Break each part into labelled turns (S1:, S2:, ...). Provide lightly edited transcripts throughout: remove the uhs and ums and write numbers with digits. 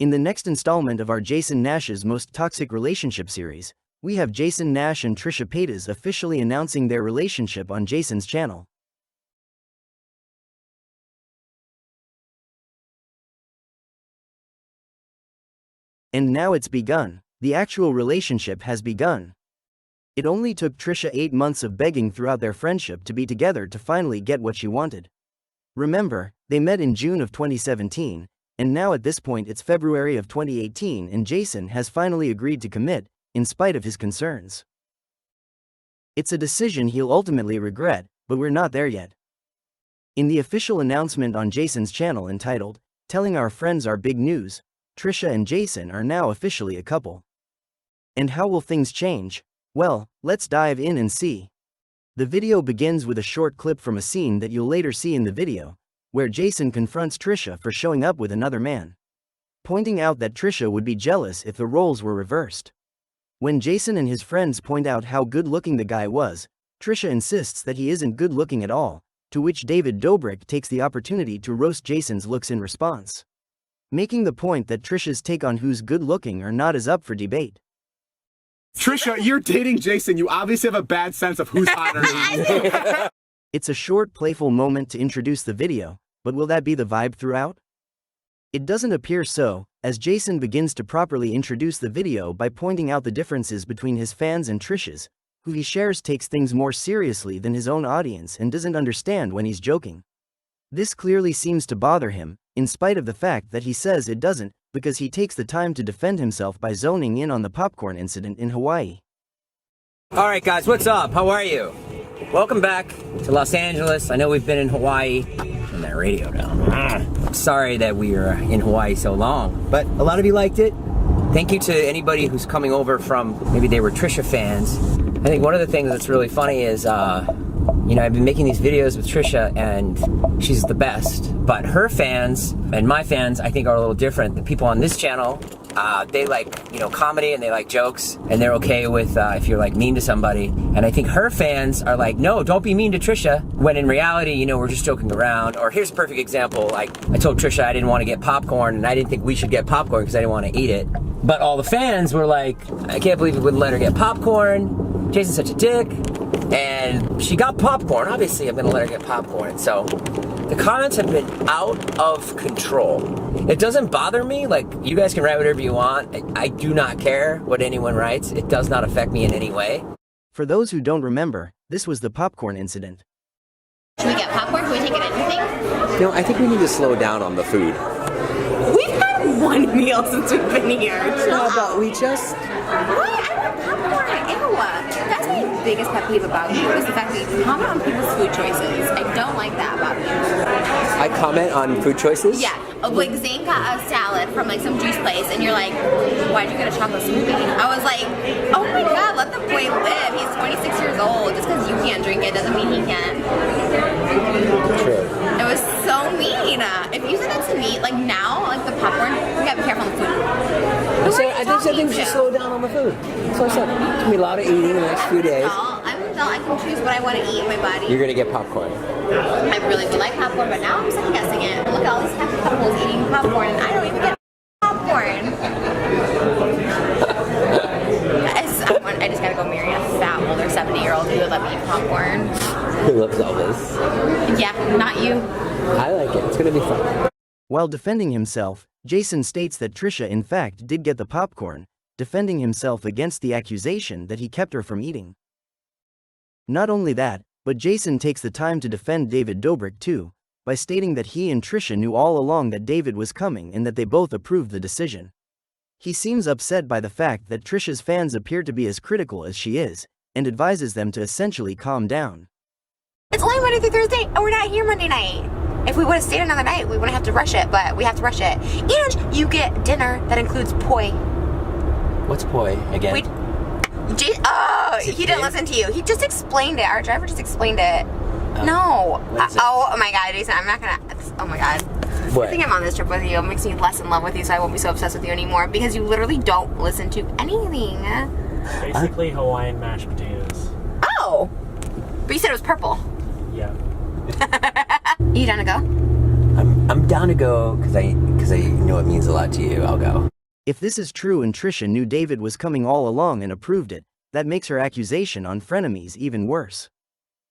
S1: In the next installment of our Jason Nash's Most Toxic Relationship series, we have Jason Nash and Trisha Paytas officially announcing their relationship on Jason's channel. And now it's begun. The actual relationship has begun. It only took Trisha 8 months of begging throughout their friendship to be together to finally get what she wanted. Remember, they met in June of 2017, and now at this point it's February of 2018 and Jason has finally agreed to commit, in spite of his concerns. It's a decision he'll ultimately regret, but we're not there yet. In the official announcement on Jason's channel entitled, "Telling Our Friends Our Big News," Trisha and Jason are now officially a couple. And how will things change? Well, let's dive in and see. The video begins with a short clip from a scene that you'll later see in the video, where Jason confronts Trisha for showing up with another man, pointing out that Trisha would be jealous if the roles were reversed. When Jason and his friends point out how good-looking the guy was, Trisha insists that he isn't good-looking at all, to which David Dobrik takes the opportunity to roast Jason's looks in response, making the point that Trisha's take on who's good-looking or not is up for debate.
S2: Trisha, you're dating Jason. You obviously have a bad sense of who's hotter than you.
S1: It's a short, playful moment to introduce the video, but will that be the vibe throughout? It doesn't appear so, as Jason begins to properly introduce the video by pointing out the differences between his fans and Trisha's, who he shares takes things more seriously than his own audience and doesn't understand when he's joking. This clearly seems to bother him, in spite of the fact that he says it doesn't, because he takes the time to defend himself by zoning in on the popcorn incident in Hawaii.
S3: Alright guys, what's up? How are you? Welcome back to Los Angeles. I know we've been in Hawaii. Turn that radio down. I'm sorry that we were in Hawaii so long, but a lot of you liked it. Thank you to anybody who's coming over from, maybe they were Trisha fans. I think one of the things that's really funny is, you know, I've been making these videos with Trisha and she's the best, but her fans and my fans I think are a little different. The people on this channel, they like, you know, comedy and they like jokes and they're okay with if you're like mean to somebody. And I think her fans are like, no, don't be mean to Trisha, when in reality, you know, we're just joking around. Or here's a perfect example, like I told Trisha I didn't want to get popcorn and I didn't think we should get popcorn because I didn't want to eat it. But all the fans were like, I can't believe you wouldn't let her get popcorn. Jason's such a dick. And she got popcorn. Obviously, I'm gonna let her get popcorn. So the comments have been out of control. It doesn't bother me. Like, you guys can write whatever you want. I do not care what anyone writes. It does not affect me in any way.
S1: For those who don't remember, this was the popcorn incident.
S4: Should we get popcorn? Can we take it anything?
S3: You know, I think we need to slow down on the food.
S4: We've had one meal since we've been here.
S3: No, but we just...
S4: What? I want popcorn. Ew. That's my biggest pet peeve about you, is the fact that you comment on people's food choices. I don't like that about you.
S3: I comment on food choices?
S4: Yeah. Like, Zane got a salad from like some juice place and you're like, why'd you get a chocolate smoothie? I was like, oh my god, let the boy live. He's 26 years old. Just because you can't drink it doesn't mean he can't.
S3: True.
S4: It was so mean. If you said that to me, like now, like the popcorn, we gotta be careful on the food.
S3: I think we should slow down on the food. So I said, there's going to be a lot of eating in the next few days.
S4: I'm an adult. I can choose what I want to eat in my body.
S3: You're going to get popcorn.
S4: I really would like popcorn, but now I'm second guessing it. Look at all these happy couples eating popcorn, and I don't even get popcorn. I just gotta go marry a fat, older 70-year-old who would let me eat popcorn.
S3: Who loves Elvis?
S4: Yeah, not you.
S3: I like it. It's going to be fun.
S1: While defending himself, Jason states that Trisha in fact did get the popcorn, defending himself against the accusation that he kept her from eating. Not only that, but Jason takes the time to defend David Dobrik too, by stating that he and Trisha knew all along that David was coming and that they both approved the decision. He seems upset by the fact that Trisha's fans appear to be as critical as she is, and advises them to essentially calm down.
S4: It's only Monday through Thursday, and we're not here Monday night. If we would have stayed another night, we wouldn't have to rush it, but we have to rush it. And you get dinner that includes poi.
S3: What's poi again?
S4: He didn't listen to you. He just explained it. Our driver just explained it. No. Oh my god, Jason, I'm not gonna. Oh my god.
S3: What?
S4: I think I'm on this trip with you. It makes me less in love with you, so I won't be so obsessed with you anymore, because you literally don't listen to anything.
S5: Basically Hawaiian mashed potatoes.
S4: Oh! But you said it was purple.
S5: Yeah.
S4: You done to go?
S3: I'm down to go because I know it means a lot to you. I'll go.
S1: If this is true and Trisha knew David was coming all along and approved it, that makes her accusation on frenemies even worse.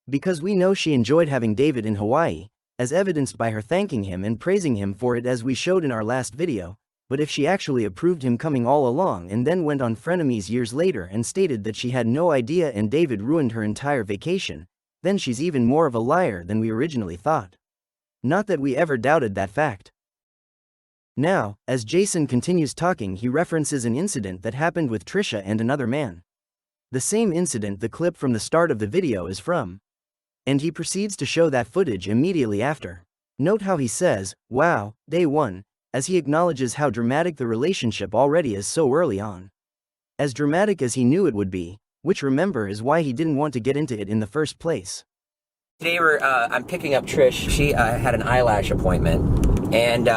S1: Because we know she enjoyed having David in Hawaii, as evidenced by her thanking him and praising him for it as we showed in our last video, but if she actually approved him coming all along and then went on frenemies years later and stated that she had no idea and David ruined her entire vacation, then she's even more of a liar than we originally thought. Not that we ever doubted that fact. Now, as Jason continues talking, he references an incident that happened with Trisha and another man. The same incident the clip from the start of the video is from. And he proceeds to show that footage immediately after. Note how he says, "Wow, day one," as he acknowledges how dramatic the relationship already is so early on. As dramatic as he knew it would be, which remember is why he didn't want to get into it in the first place.
S3: Today I'm picking up Trish. She had an eyelash appointment, and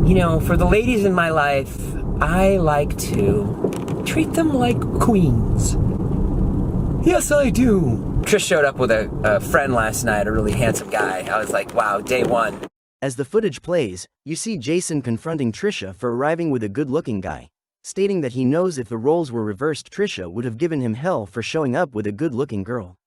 S3: you know, for the ladies in my life, I like to treat them like queens. Yes, I do. Trish showed up with a friend last night, a really handsome guy. I was like, wow, day one.
S1: As the footage plays, you see Jason confronting Trisha for arriving with a good-looking guy, stating that he knows if the roles were reversed, Trisha would have given him hell for showing up with a good-looking girl.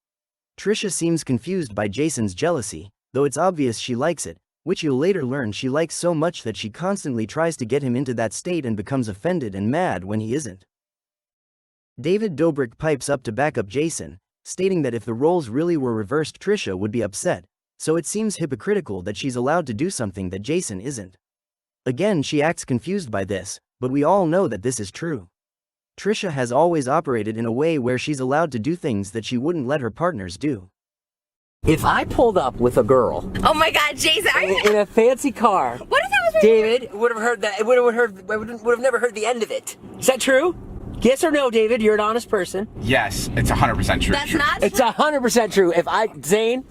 S1: Trisha seems confused by Jason's jealousy, though it's obvious she likes it, which you'll later learn she likes so much that she constantly tries to get him into that state and becomes offended and mad when he isn't. David Dobrik pipes up to back up Jason, stating that if the roles really were reversed, Trisha would be upset, so it seems hypocritical that she's allowed to do something that Jason isn't. Again, she acts confused by this, but we all know that this is true. Trisha has always operated in a way where she's allowed to do things that she wouldn't let her partners do.
S3: If I pulled up with a girl
S4: Oh my God, Jason!
S3: in a fancy car,
S4: What if that was
S3: David would have heard that. Would have never heard the end of it. Is that true? Yes or no, David? You're an honest person.
S2: Yes, it's 100% true.
S4: That's not true.
S3: It's 100% true. If I, Zane.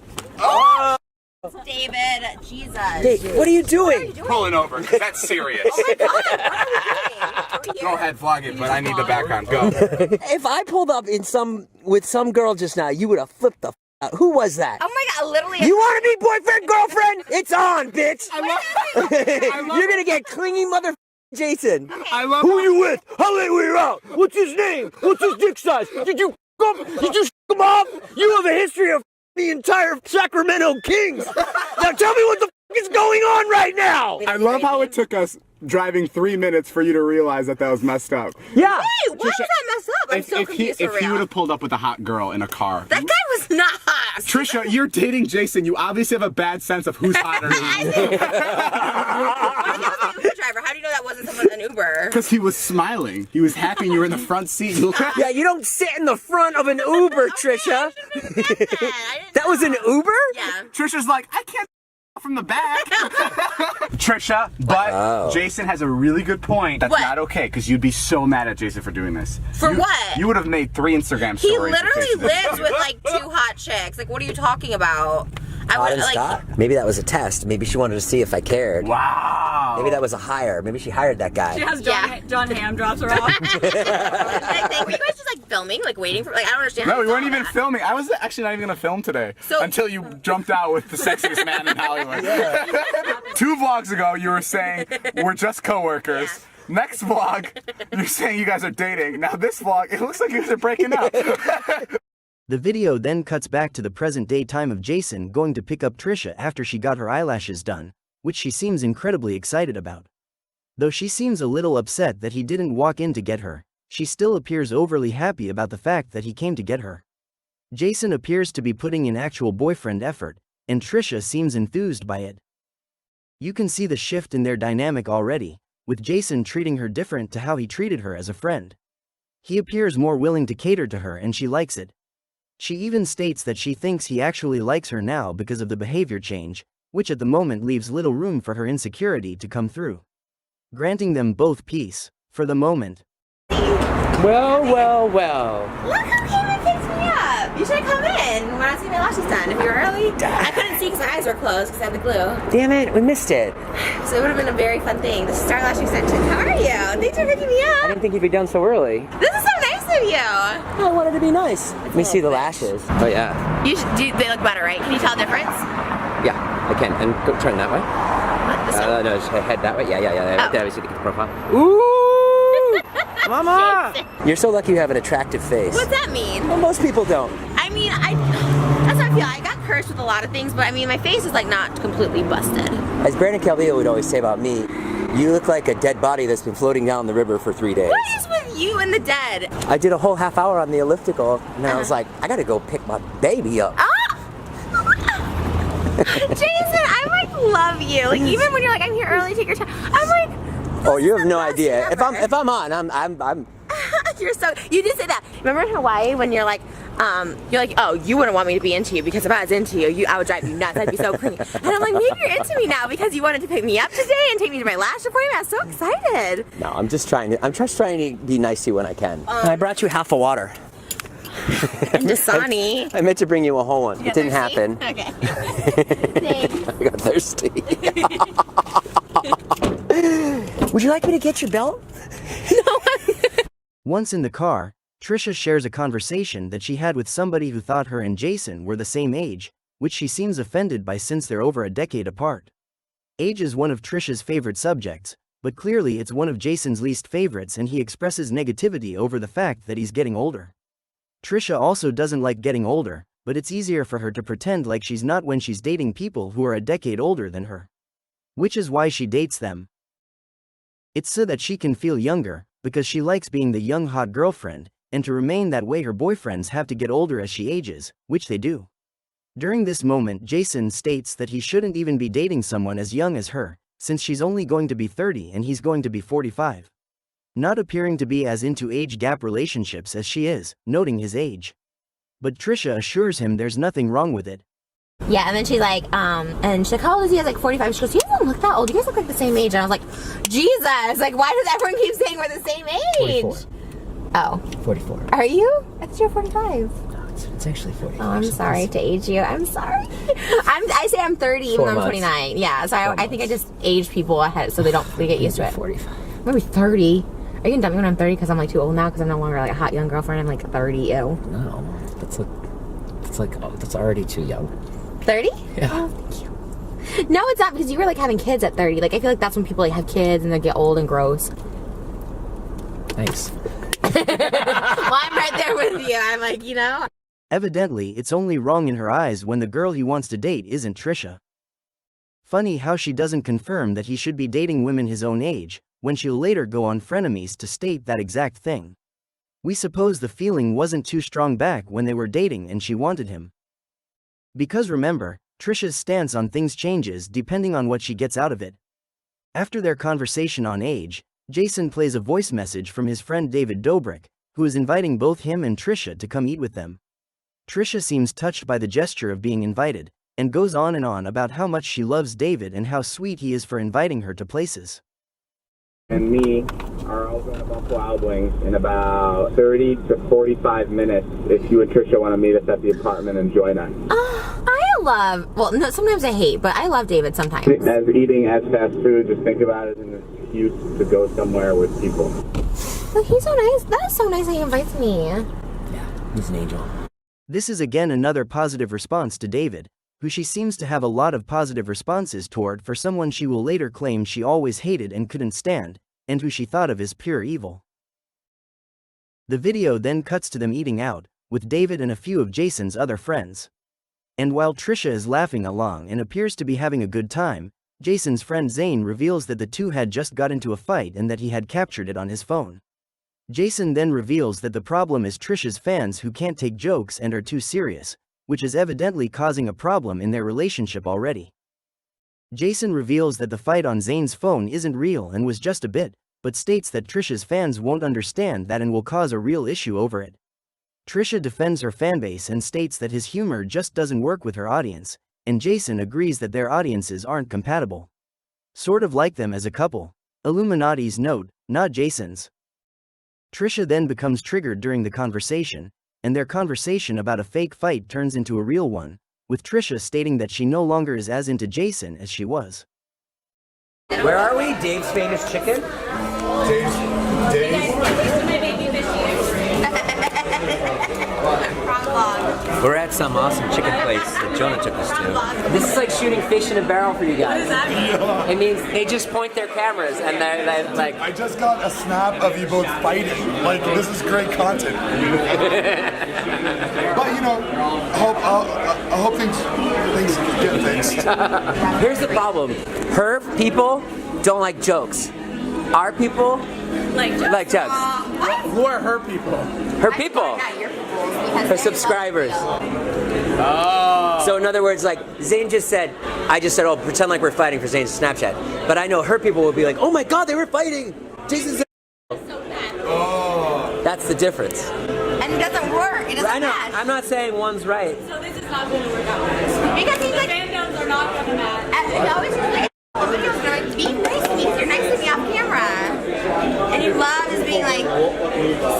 S4: David, Jesus.
S3: Dave, what are you doing?
S2: Pulling over, 'cause that's serious.
S4: Oh my God, what are you doing?
S2: Go ahead, vlog it, but I need the background. Go.
S3: If I pulled up with some girl just now, you would have flipped the out. Who was that?
S4: Oh my God, literally.
S3: You want to be boyfriend, girlfriend? It's on, bitch.
S2: I love
S3: You're gonna get clingy mother Jason.
S2: I love
S3: Who you with? How late were you out? What's his name? What's his dick size? Did you him off? You have a history of the entire Sacramento Kings. Now tell me what the is going on right now.
S2: I love how it took us driving 3 minutes for you to realize that was messed up.
S3: Yeah.
S4: Wait, why is that messed up? I'm so confused for
S2: If he
S4: real.
S2: would have pulled up with a hot girl in a car.
S4: That guy was not hot.
S2: Trisha, you're dating Jason. You obviously have a bad sense of who's hot or not.
S4: Uber driver. How do you know that wasn't someone in an Uber?
S2: Because he was smiling. He was happy and you were in the front seat.
S3: Yeah, you don't sit in the front of an Uber, Trisha. That was an Uber?
S4: Yeah.
S2: Trisha's like, I can't from the back. Trisha, but Jason has a really good point. That's
S4: What?
S2: not okay, because you'd be so mad at Jason for doing this.
S4: For what?
S2: You would have made 3 Instagram stories.
S4: He
S2: with
S4: literally
S2: Jason.
S4: lives with like 2 hot chicks. Like, what are you talking about? I would like.
S3: Maybe that was a test. Maybe she wanted to see if I cared.
S2: Wow.
S3: Maybe that was a hire. Maybe she hired that guy.
S6: She has John Hamm drops her off.
S4: Like, were you guys just like filming, like waiting for? Like, I don't understand.
S2: No,
S4: how
S2: we
S4: you
S2: weren't
S4: saw
S2: even
S4: that.
S2: filming. I was actually not even going to film today until you jumped out with the sexiest man in Hollywood. 2 vlogs ago, you were saying we're just coworkers.
S4: Yeah.
S2: Next vlog, you're saying you guys are dating. Now this vlog, it looks like you guys are breaking up.
S1: The video then cuts back to the present-day time of Jason going to pick up Trisha after she got her eyelashes done, which she seems incredibly excited about. Though she seems a little upset that he didn't walk in to get her, she still appears overly happy about the fact that he came to get her. Jason appears to be putting in actual boyfriend effort, and Trisha seems enthused by it. You can see the shift in their dynamic already, with Jason treating her different to how he treated her as a friend. He appears more willing to cater to her and she likes it. She even states that she thinks he actually likes her now because of the behavior change, which at the moment leaves little room for her insecurity to come through. Granting them both peace, for the moment.
S3: Well.
S4: Look how Caitlin picks me up. You should have come in when I was getting my lashes done. If you were early, I couldn't see because my eyes were closed because I had the glue.
S3: Damn it, we missed it.
S4: So it would have been a very fun thing. This is Star Lash Extension. How are you? Thanks for picking me
S3: I
S4: up.
S3: didn't think you'd be done so early.
S4: This is so nice of you.
S3: I wanted to be nice. Let me see the lashes. Oh yeah.
S4: They look better, right? Can you tell a difference?
S3: Yeah. I can. And go turn that way.
S4: What? This way?
S3: No, just head that way. Yeah.
S4: Oh.
S3: Right there, we see the profile. Ooh! Mama! You're so lucky you have an attractive face.
S4: What's that mean?
S3: Well, most people don't.
S4: I mean, that's how I feel. I got cursed with a lot of things, but I mean, my face is like not completely busted.
S3: As Brandon Calvillo would always say about me, you look like a dead body that's been floating down the river for 3 days.
S4: What is with you and the dead?
S3: I did a whole half hour on the elliptical, and I was like, I gotta go pick my baby up.
S4: Ah! Jason, I like love you. Like even when you're like, I'm here early, take your time. I'm like,
S3: oh, you have no idea. If I'm on, I'm.
S4: You're so. You did say that. Remember in Hawaii when you're like, oh, you wouldn't want me to be into you because if I was into you, I would drive you nuts. I'd be so clingy. And I'm like, maybe you're into me now because you wanted to pick me up today and take me to my lash appointment. I'm so excited.
S3: No, I'm just trying to be nice to you when I can. And I brought you half a water.
S4: And Dasani.
S3: I meant to bring you a whole one. It didn't
S4: thirsty?
S3: happen.
S4: Okay. Thanks.
S3: I got thirsty. Would you like me to get your belt?
S4: No.
S1: Once in the car, Trisha shares a conversation that she had with somebody who thought her and Jason were the same age, which she seems offended by since they're over a decade apart. Age is one of Trisha's favorite subjects, but clearly it's one of Jason's least favorites, and he expresses negativity over the fact that he's getting older. Trisha also doesn't like getting older, but it's easier for her to pretend like she's not when she's dating people who are a decade older than her. Which is why she dates them. It's so that she can feel younger, because she likes being the young hot girlfriend, and to remain that way her boyfriends have to get older as she ages, which they do. During this moment, Jason states that he shouldn't even be dating someone as young as her, since she's only going to be 30 and he's going to be 45. Not appearing to be as into age gap relationships as she is, noting his age. But Trisha assures him there's nothing wrong with it.
S4: Yeah, and then she's like, and she's like, how old is he? I was like, 45. She goes, you don't look that old. You guys look like the same age. And I was like, Jesus, like, why does everyone keep saying we're the same age?
S3: 44.
S4: Oh.
S3: 44.
S4: Are you? I thought you were 45.
S3: No, it's actually 44.
S4: Oh, I'm sorry to age you. I'm sorry. I say I'm 30 even though I'm 29. Yeah, so I think I just age people ahead so they get used to it.
S3: 45.
S4: Maybe 30. Are you gonna dump me when I'm 30 because I'm like too old now because I'm no longer like a hot young girlfriend? I'm like 30. Ew.
S3: No, that's already too young.
S4: 30?
S3: Yeah.
S4: Oh, thank you. No, it's not because you were like having kids at 30. Like I feel like that's when people like have kids and they get old and gross.
S3: Thanks.
S4: Well, I'm right there with you. I'm like, you know.
S1: Evidently, it's only wrong in her eyes when the girl he wants to date isn't Trisha. Funny how she doesn't confirm that he should be dating women his own age, when she'll later go on Frenemies to state that exact thing. We suppose the feeling wasn't too strong back when they were dating and she wanted him. Because remember, Trisha's stance on things changes depending on what she gets out of it. After their conversation on age, Jason plays a voice message from his friend David Dobrik, who is inviting both him and Trisha to come eat with them. Trisha seems touched by the gesture of being invited, and goes on and on about how much she loves David and how sweet he is for inviting her to places.
S7: And me are all going to Buffalo Wild Wings in about 30 to 45 minutes if you and Trisha want to meet us at the apartment and join us.
S4: I love, well, no, sometimes I hate, but I love David sometimes.
S7: As eating as fast food, just think about it as an excuse to go somewhere with people.
S4: But he's so nice. That is so nice that he invites me.
S3: Yeah, he's an angel.
S1: This is again another positive response to David, who she seems to have a lot of positive responses toward for someone she will later claim she always hated and couldn't stand, and who she thought of as pure evil. The video then cuts to them eating out, with David and a few of Jason's other friends. And while Trisha is laughing along and appears to be having a good time, Jason's friend Zane reveals that the two had just got into a fight and that he had captured it on his phone. Jason then reveals that the problem is Trisha's fans who can't take jokes and are too serious, which is evidently causing a problem in their relationship already. Jason reveals that the fight on Zane's phone isn't real and was just a bit, but states that Trisha's fans won't understand that and will cause a real issue over it. Trisha defends her fanbase and states that his humor just doesn't work with her audience, and Jason agrees that their audiences aren't compatible. Sort of like them as a couple. Illuminati's note, not Jason's. Trisha then becomes triggered during the conversation, and their conversation about a fake fight turns into a real one, with Trisha stating that she no longer is as into Jason as she was.
S3: Where are we? Dave's Famous Chicken?
S4: Wrong vlog.
S3: We're at some awesome chicken place that Jonah took us to. This is like shooting fish in a barrel for you guys. What does that mean? It means they just point their cameras and they're like...
S8: I just got a snap of you both fighting. Like, this is great content. But, you know, I hope things get fixed.
S3: Here's the problem. Her people don't like jokes. Our people like jokes.
S2: Who are her people?
S3: Her people. Her subscribers.
S2: Oh.
S3: So in other words, like Zane just said, I just said, oh, pretend like we're fighting for Zane's Snapchat. But I know her people will be like, oh my God, they were fighting. Jason's
S2: Oh.
S3: That's the difference.
S4: And it doesn't work. It doesn't
S3: I know.
S4: match.
S3: I'm not saying one's right.
S6: So this is not going to work out.
S4: Because he's like,
S6: Fandoms are not going to match.
S4: it always seems like videos are like, be nice to me because you're nice to me off camera. And you love just being like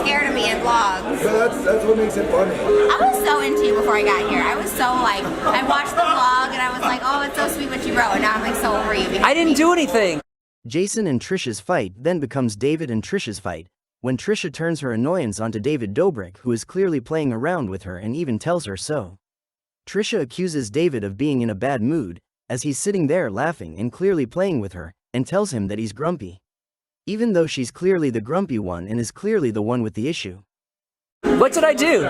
S4: scared of me in vlogs.
S8: But that's what makes it funny.
S4: I was so into you before I got here. I was so like, I watched the vlog and I was like, oh, it's so sweet what you wrote. And now I'm like so over you.
S3: I didn't do anything.
S1: Jason and Trisha's fight then becomes David and Trisha's fight, when Trisha turns her annoyance onto David Dobrik, who is clearly playing around with her and even tells her so. Trisha accuses David of being in a bad mood, as he's sitting there laughing and clearly playing with her, and tells him that he's grumpy. Even though she's clearly the grumpy one and is clearly the one with the issue.
S3: What did I do?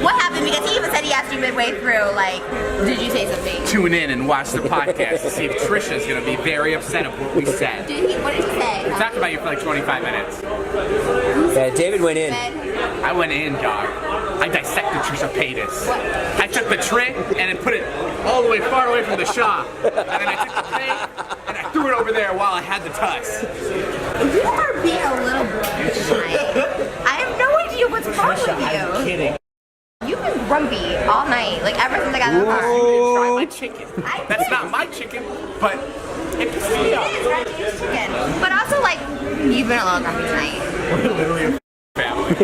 S4: What happened? Because he even said he asked you midway through, like, did you say something?
S2: Tune in and watch the podcast to see if Trisha's going to be very upset at what we said.
S4: What did he say?
S2: We talked about you for like 25 minutes.
S3: Yeah, David went in.
S2: I went in, dog. I dissected Trisha Paytas. I took the tray and then put it all the way far away from the shop. And then I took the tray and I threw it over there while I had the tuss.
S4: You are being a little bitch tonight. I have no idea what's wrong with you.
S2: I'm kidding.
S4: You've been grumpy all night, like ever since I got in the car.
S2: You didn't try my chicken. That's not my chicken, but it pisses me off.
S4: It is Reggie's chicken. But also, like, you've been a little grumpy tonight.
S2: We're literally a family.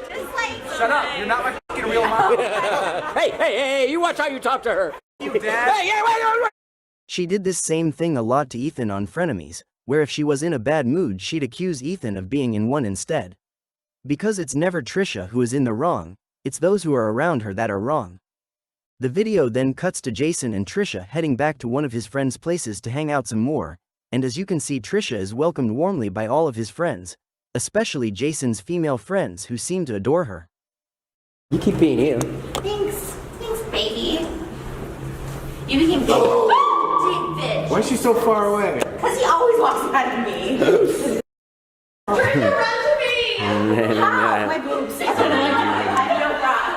S4: Just like...
S2: Shut up. You're not my fucking real mom.
S3: Hey, you watch how you talk to her.
S2: You dad.
S3: Hey, wait.
S1: She did this same thing a lot to Ethan on Frenemies, where if she was in a bad mood she'd accuse Ethan of being in one instead. Because it's never Trisha who is in the wrong, it's those who are around her that are wrong. The video then cuts to Jason and Trisha heading back to one of his friends' places to hang out some more, and as you can see, Trisha is welcomed warmly by all of his friends, especially Jason's female friends who seem to adore her.
S3: You keep being you.
S4: Thanks, baby. You became David.
S2: Why is she so far away?
S4: Because he always walks ahead of me. Trying to run to me. How? My boobs. I don't run.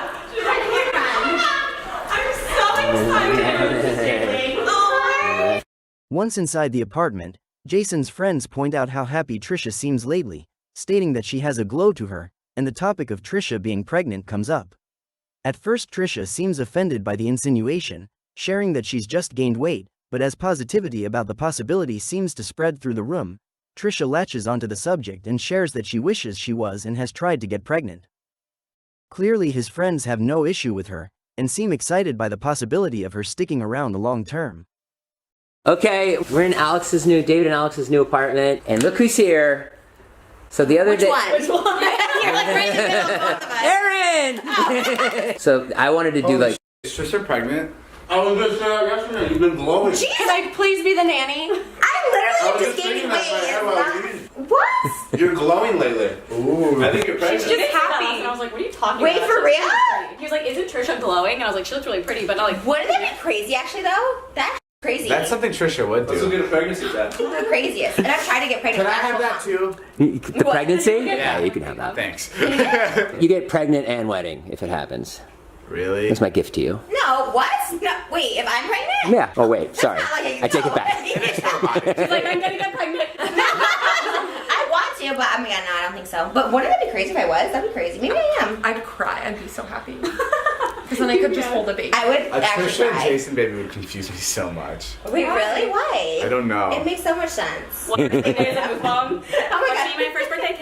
S4: I'm so excited. Oh.
S1: Once inside the apartment, Jason's friends point out how happy Trisha seems lately, stating that she has a glow to her, and the topic of Trisha being pregnant comes up. At first Trisha seems offended by the insinuation, sharing that she's just gained weight, but as positivity about the possibility seems to spread through the room, Trisha latches onto the subject and shares that she wishes she was and has tried to get pregnant. Clearly his friends have no issue with her, and seem excited by the possibility of her sticking around the long term.
S3: Okay, we're in David and Alex's new apartment, and look who's here. So the other day...
S4: Which one? You're like right in the middle of both of us.
S3: Aaron! So I wanted to do like...
S2: Is Trisha pregnant?
S9: I was just yesterday. You've been glowing.
S6: Can I please be the nanny?
S4: I literally just gaining weight. What?
S9: You're glowing lately.
S2: Ooh.
S9: I think you're pregnant.
S6: She's just happy. And I was like, what are you talking
S4: Wait,
S6: about?
S4: for
S6: She looks
S4: real?
S6: really pretty. He was like, isn't Trisha glowing? And I was like, she looks really pretty, but not like...
S4: Wouldn't that be crazy actually though? That's crazy.
S2: That's something Trisha would
S9: Let's go
S2: do.
S9: get a pregnancy test.
S4: the craziest. And I've tried to get pregnant.
S2: Can I have that too?
S3: The pregnancy?
S2: Yeah.
S3: You can have that.
S2: Thanks.
S3: You get pregnant and wedding, if it happens.
S2: Really?
S3: That's my gift to you.
S4: No, what? No, wait, if I'm pregnant?
S3: Yeah. Oh, wait. Sorry.
S4: That's not like
S3: I take it back.
S6: She's like, I'm gonna get pregnant.
S4: I want to, but I mean, no, I don't think so. But wouldn't that be crazy if I was? That'd be crazy. Maybe I am.
S10: I'd cry. I'd be so happy. Because then I could just hold a baby.
S4: I would actually
S2: Trisha and
S4: cry.
S2: Jason baby would confuse me so much.
S4: Wait, really? Why?
S2: I don't know.
S4: It makes so much sense.
S6: One birthday day is a move bomb.
S4: Oh my
S6: See my first birthday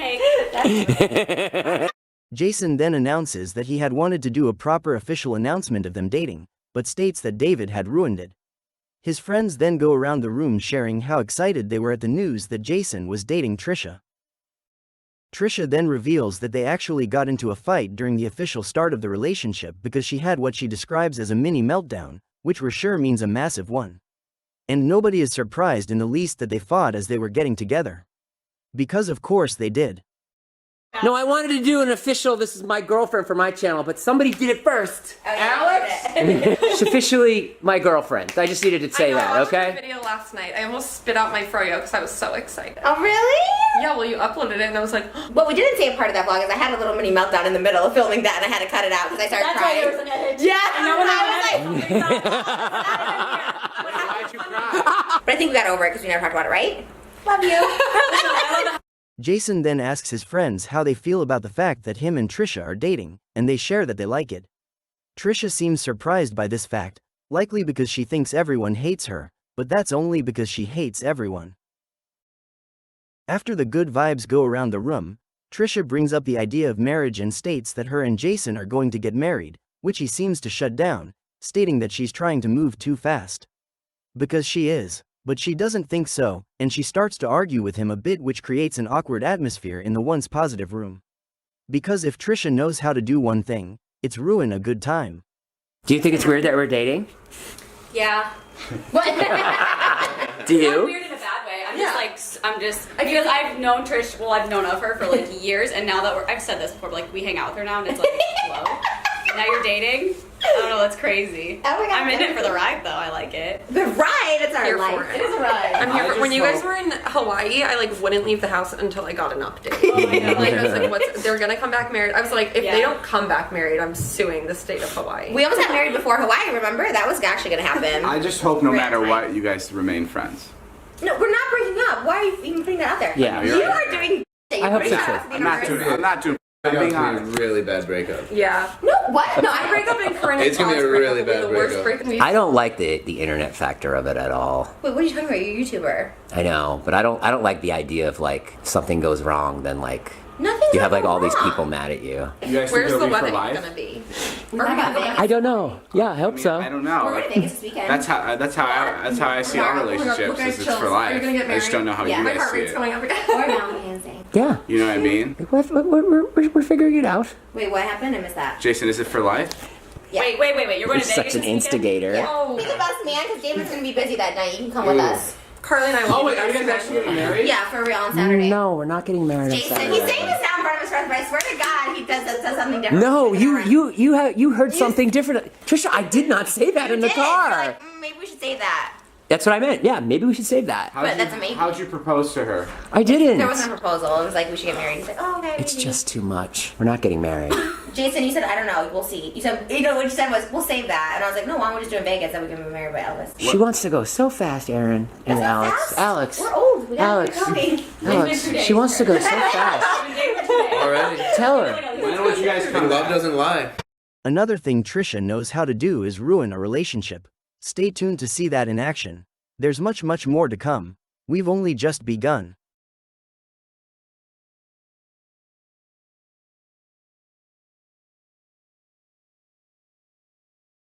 S6: cake.
S1: Jason then announces that he had wanted to do a proper official announcement of them dating, but states that David had ruined it. His friends then go around the room sharing how excited they were at the news that Jason was dating Trisha. Trisha then reveals that they actually got into a fight during the official start of the relationship because she had what she describes as a mini meltdown, which we're sure means a massive one. And nobody is surprised in the least that they fought as they were getting together. Because of course they did.
S3: No, I wanted to do an official, this is my girlfriend for my channel, but somebody did it first.
S4: Alex?
S3: She's officially my girlfriend. I just needed to say that,
S10: I watched
S3: okay?
S10: the video last night. I almost spit out my froyo because I was so excited.
S4: Oh, really?
S10: Yeah, well, you uploaded it and I was like,
S4: What we didn't say a part of that vlog is I had a little mini meltdown in the middle of filming that and I had to cut it out because I started
S6: That's
S4: crying.
S6: why there was an edge.
S4: Yeah,
S6: I know,
S4: I was like,
S2: Why'd you cry?
S4: but I think we got over it because we never talked about it, right? Love you.
S1: Jason then asks his friends how they feel about the fact that him and Trisha are dating, and they share that they like it. Trisha seems surprised by this fact, likely because she thinks everyone hates her, but that's only because she hates everyone. After the good vibes go around the room, Trisha brings up the idea of marriage and states that her and Jason are going to get married, which he seems to shut down, stating that she's trying to move too fast. Because she is. But she doesn't think so, and she starts to argue with him a bit, which creates an awkward atmosphere in the once positive room. Because if Trisha knows how to do one thing, it's ruin a good time.
S3: Do you think it's weird that we're dating?
S6: Yeah.
S3: Do you?
S6: Not weird in a bad way. I'm just because I've known Trish. Well, I've known of her for like years, and now that I've said this before, but like we hang out with her now, and it's like whoa. Now you're dating? I don't know, that's crazy.
S4: Oh my God,
S6: I'm in it for the ride though, I like it.
S4: The ride, it's our
S10: Here
S4: life.
S10: for it.
S6: It is a ride.
S10: I'm here
S2: I
S10: for, when
S2: just
S10: you guys
S2: hope-
S10: were in Hawaii, I like wouldn't leave the house until I got an update.
S6: Oh my God.
S10: Like I was like, what's, they're gonna come back married. I was like, if
S6: Yeah.
S10: they don't come back married, I'm suing the state of Hawaii.
S4: We almost got married before Hawaii, remember? That was actually going to happen.
S2: I just hope no
S4: Great
S2: matter
S4: time.
S2: what, you guys remain friends.
S4: No, we're not breaking up. Why are you even putting that out there?
S3: Yeah.
S4: You are doing
S3: I hope so,
S4: that
S3: too.
S4: out to the
S2: I'm not
S4: universe.
S2: doing. I'm not doing. I'm being honest.
S9: really bad breakup.
S10: Yeah.
S4: No, what?
S10: No, I break up in current.
S9: It's gonna be a really bad
S10: the worst
S9: breakup.
S10: breakup.
S3: I don't like the internet factor of it at all.
S4: Wait, what are you talking about? You're a YouTuber.
S3: I know, but I don't like the idea of like something goes wrong, then like
S4: Nothing's
S3: you have like
S4: ever
S3: all these
S4: wrong.
S3: people mad at you.
S2: You guys think
S10: Where's
S2: it'll
S10: the
S2: be for
S10: wedding
S2: life?
S10: gonna be?
S4: We're going to Vegas.
S3: I don't know. Yeah, I hope so.
S2: I don't know.
S4: We're going to Vegas this weekend.
S2: That's how I see our relationships. Is it's for life.
S10: Are you gonna get
S2: I just don't know how
S4: Yeah.
S2: you
S10: My
S2: guys
S10: heart
S2: see
S10: rate's
S2: it.
S10: going up again.
S4: Or Valentine's Day.
S3: Yeah.
S2: You know what I mean?
S3: We're figuring it out.
S4: Wait, what happened? I missed that.
S2: Jason, is it for life?
S4: Yeah.
S6: Wait, you're going
S3: You're
S6: to Vegas
S3: such
S6: this
S3: an
S6: weekend?
S3: instigator.
S4: Yeah.
S10: Oh.
S4: He's the best man because David's going to be busy that night. You can come with us.
S10: Carly and I will.
S2: Oh wait, are you guys actually getting married?
S4: Yeah, for real on Saturday.
S3: No, we're not getting married on
S4: Jason,
S3: Saturday.
S4: he's saying this now in front of his friends, but I swear to God, he does something different.
S3: No,
S4: He's like,
S3: you heard something different. Trisha, I did not say that
S4: You
S3: in the
S4: did.
S3: car.
S4: You're like, maybe we should say that.
S3: That's what I meant. Yeah, maybe we should save that.
S4: But that's amazing.
S2: How'd you propose to her?
S3: I didn't.
S4: There wasn't a proposal. It was like, we should get married. He's like, oh, okay.
S3: It's
S4: maybe.
S3: just too much. We're not getting married.
S4: Jason, you said, I don't know, we'll see. You said, you know, what you said was, we'll save that. And I was like, no, why don't we just do it in Vegas and we can be married by Elvis?
S3: She wants to go so fast, Aaron and
S4: That's not
S3: Alex.
S4: fast.
S3: Alex.
S4: We're old. We gotta
S3: Alex.
S4: keep going.
S3: Alex. She wants to go so fast.
S9: Already?
S3: Tell her.
S2: When would you guys come?
S9: Love doesn't lie.
S1: Another thing Trisha knows how to do is ruin a relationship. Stay tuned to see that in action. There's much more to come. We've only just begun.